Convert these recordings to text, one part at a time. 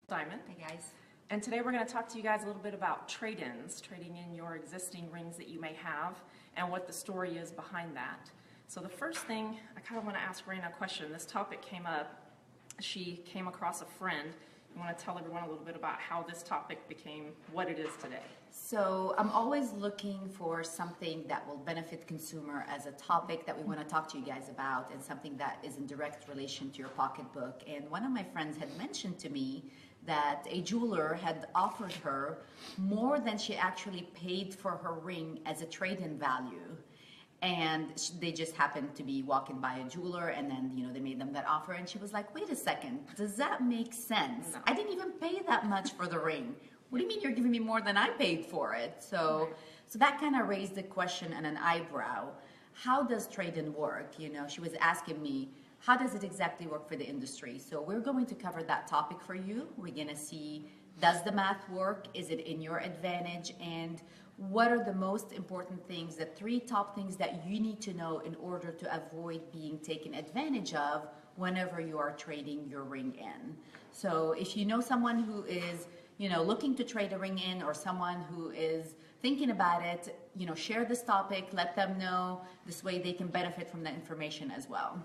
Diamond. Hey guys. And today we're going to talk to you guys a little bit about trade-ins, trading in your existing rings that you may have, and what the story is behind that. So the first thing, I kind of want to ask Raina a question. This topic came up. She came across a friend. You want to tell everyone a little bit about how this topic became what it is today? So I'm always looking for something that will benefit consumer as a topic that we want to talk to you guys about, and something that is in direct relation to your pocketbook. And one of my friends had mentioned to me that a jeweler had offered her more than she actually paid for her ring as a trade-in value. And they just happened to be walking by a jeweler, and then they made them that offer, and she was like, wait a second, does that make sense? No. I didn't even pay that much for the ring. What do you mean you're giving me more than I paid for it? So that kind of raised the question and an eyebrow. How does trade-in work? She was asking me, how does it exactly work for the industry? So we're going to cover that topic for you. We're going to see, does the math work? Is it in your advantage? And what are the most important things, the 3 top things that you need to know in order to avoid being taken advantage of whenever you are trading your ring in? So if you know someone who is, looking to trade a ring in, or someone who is thinking about it, share this topic, let them know. This way they can benefit from the information as well.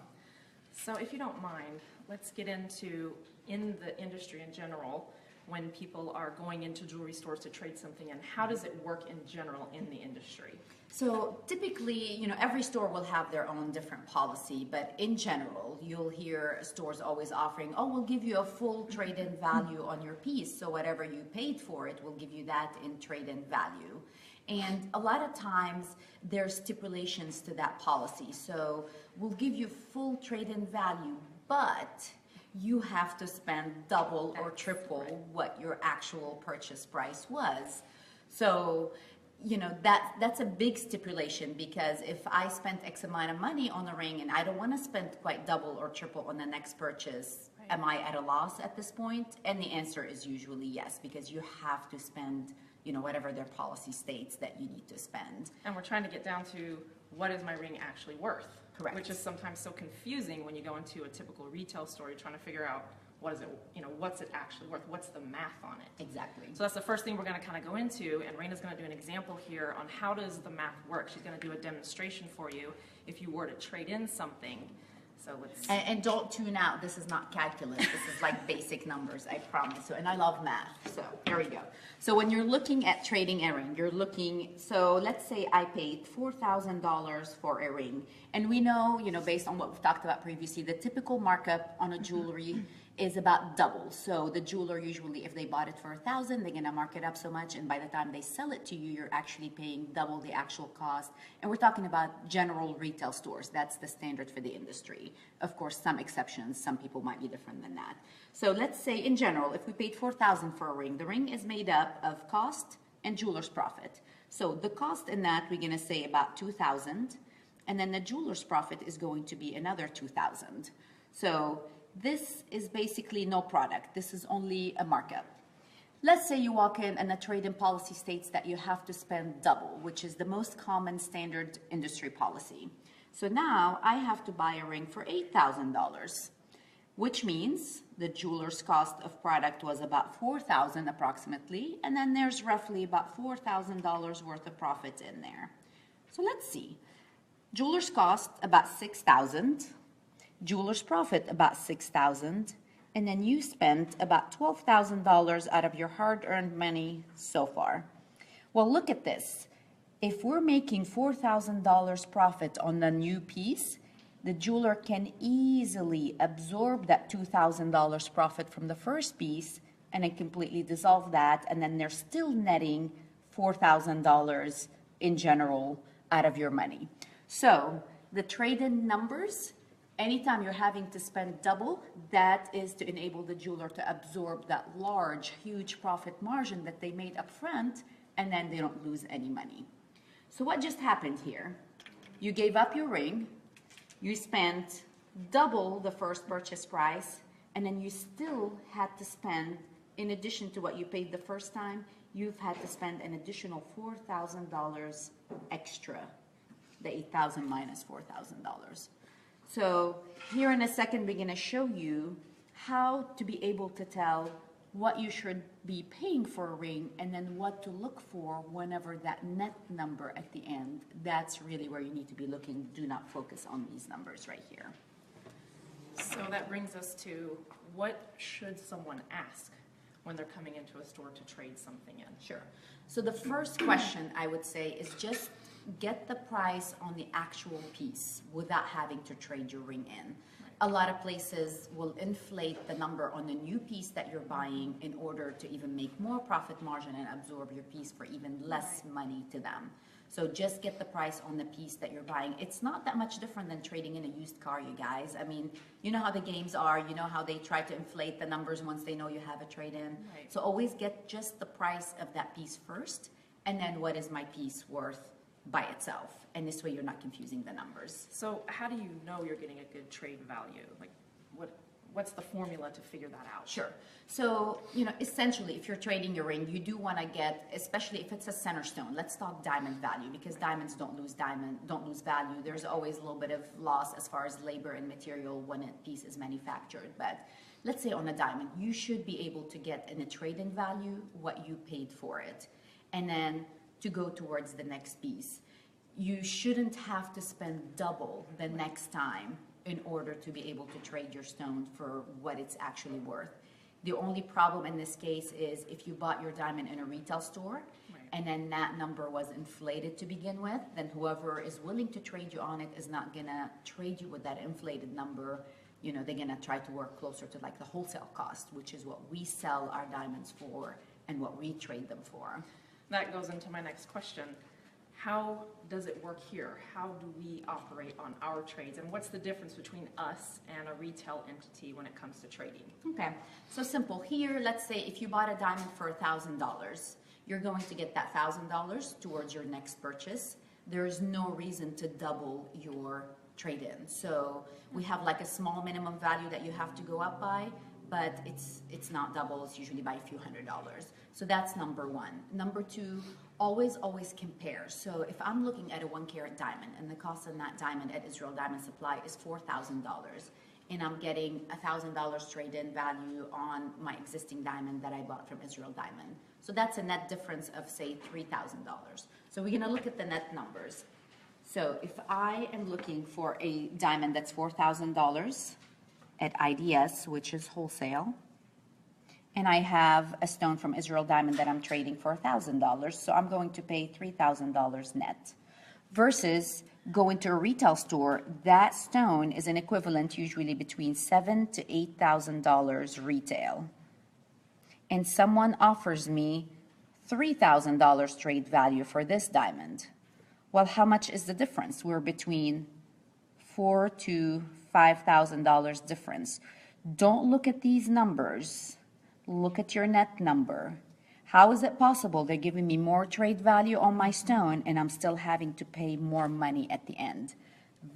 So if you don't mind, let's get into, in the industry in general, when people are going into jewelry stores to trade something in, how does it work in general in the industry? So typically, every store will have their own different policy, but in general, you'll hear stores always offering, oh, we'll give you a full trade-in value on your piece. So whatever you paid for it, we'll give you that in trade-in value. And a lot of times there's stipulations to that policy. So we'll give you full trade-in value, but you have to spend double or triple what your actual purchase price was. So, that's a big stipulation, because if I spent X amount of money on a ring and I don't want to spend quite double or triple on the next purchase, am I at a loss at this point? And the answer is usually yes, because you have to spend whatever their policy states that you need to spend. And we're trying to get down to, what is my ring actually worth? Correct. Which is sometimes so confusing when you go into a typical retail store. You're trying to figure out, what is it, what's it actually worth? What's the math on it? Exactly. So that's the first thing we're going to kind of go into, and Raina's going to do an example here on how does the math work. She's going to do a demonstration for you if you were to trade in something. So let's... And don't tune out. This is not calculus. This is like basic numbers, I promise. So, and I love math. So here we go. So when you're looking at trading a ring, you're looking, so let's say I paid $4,000 for a ring. And we know, based on what we've talked about previously, the typical markup on a jewelry is about double. So the jeweler usually, if they bought it for $1,000, they're gonna mark it up so much, and by the time they sell it to you, you're actually paying double the actual cost. And we're talking about general retail stores. That's the standard for the industry. Of course, some exceptions, some people might be different than that. So let's say in general, if we paid $4,000 for a ring, the ring is made up of cost and jeweler's profit. So the cost in that, we're gonna say about $2,000, and then the jeweler's profit is going to be another $2,000. So this is basically no product. This is only a markup. Let's say you walk in and a trade-in policy states that you have to spend double, which is the most common standard industry policy. So now I have to buy a ring for $8,000, which means the jeweler's cost of product was about $4,000 approximately, and then there's roughly about $4,000 worth of profit in there. So let's see. Jeweler's cost about $6,000. Jeweler's profit about $6,000, and then you spent about $12,000 out of your hard-earned money so far. Well, look at this. If we're making $4,000 profit on the new piece, the jeweler can easily absorb that $2,000 profit from the first piece and then completely dissolve that, and then they're still netting $4,000 in general out of your money. So the trade-in numbers, anytime you're having to spend double, that is to enable the jeweler to absorb that large, huge profit margin that they made up front, and then they don't lose any money. So what just happened here? You gave up your ring, you spent double the first purchase price, and then you still had to spend, in addition to what you paid the first time, you've had to spend an additional $4,000 extra, the $8,000 minus $4,000. So here in a second, we're going to show you how to be able to tell what you should be paying for a ring, and then what to look for whenever that net number at the end. That's really where you need to be looking. Do not focus on these numbers right here. So that brings us to, what should someone ask when they're coming into a store to trade something in? Sure. So the first question I would say is just get the price on the actual piece without having to trade your ring in. A lot of places will inflate the number on the new piece that you're buying in order to even make more profit margin and absorb your piece for even less money to them. So just get the price on the piece that you're buying. It's not that much different than trading in a used car, you guys. I mean, you know how the games are, you know how they try to inflate the numbers once they know you have a trade-in. Right. So always get just the price of that piece first, and then what is my piece worth by itself. And this way you're not confusing the numbers. So how do you know you're getting a good trade value? Like, what's the formula to figure that out? Sure. So, you know, essentially, if you're trading your ring, you do want to get, especially if it's a center stone, let's talk diamond value, because diamonds don't lose value. There's always a little bit of loss as far as labor and material when a piece is manufactured. But let's say on a diamond, you should be able to get in a trade-in value what you paid for it. And then to go towards the next piece. You shouldn't have to spend double the next time in order to be able to trade your stone for what it's actually worth. The only problem in this case is if you bought your diamond in a retail store and then that number was inflated to begin with, then whoever is willing to trade you on it is not gonna trade you with that inflated number. You know, they're gonna try to work closer to like the wholesale cost, which is what we sell our diamonds for and what we trade them for. That goes into my next question. How does it work here? How do we operate on our trades? And what's the difference between us and a retail entity when it comes to trading? Okay, so simple. Here, let's say if you bought a diamond for $1,000, you're going to get that $1,000 towards your next purchase. There is no reason to double your trade-in. So we have like a small minimum value that you have to go up by, but it's not double. It's usually by a few $100s. So that's number one. Number two, always compare. So if I'm looking at a 1-carat diamond and the cost of that diamond at Israel Diamond Supply is $4,000, and I'm getting $1,000 trade-in value on my existing diamond that I bought from Israel Diamond. So that's a net difference of, say, $3,000. So we're gonna look at the net numbers. So if I am looking for a diamond that's $4,000 at IDS, which is wholesale, and I have a stone from Israel Diamond that I'm trading for $1,000, so I'm going to pay $3,000 net. Versus going to a retail store, that stone is an equivalent usually between $7,000 to $8,000 retail. And someone offers me $3,000 trade value for this diamond. Well, how much is the difference? We're between $4,000 to $5,000 difference. Don't look at these numbers. Look at your net number. How is it possible they're giving me more trade value on my stone and I'm still having to pay more money at the end?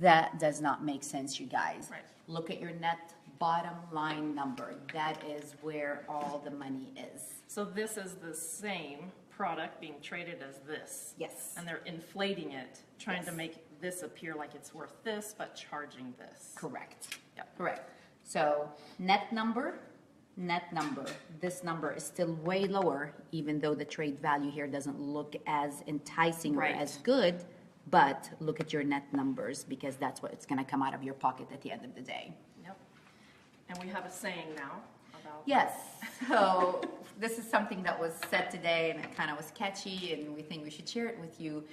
That does not make sense, you guys. Right. Look at your net bottom line number. That is where all the money is. So this is the same product being traded as this. Yes. And they're inflating it, trying to Yes. make this appear like it's worth this, but charging this. Correct. Yep. Correct. So net number, this number is still way lower, even though the trade value here doesn't look as enticing Right. or as good, but look at your net numbers because that's what it's going to come out of your pocket at the end of the day. Yep. And we have a saying now about... Yes, so this is something that was said today and it kind of was catchy and we think we should share it with you.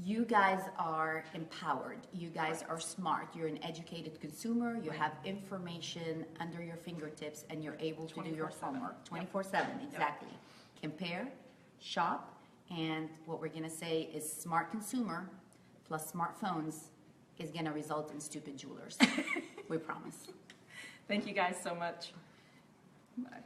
You guys are empowered. You guys are smart. You're an educated consumer. You have information under your fingertips and you're able to do your 24/7. homework 24/7, exactly. Compare, shop, and what we're going to say is smart consumer plus smartphones is going to result in stupid jewelers. We promise. Thank you guys so much. Bye.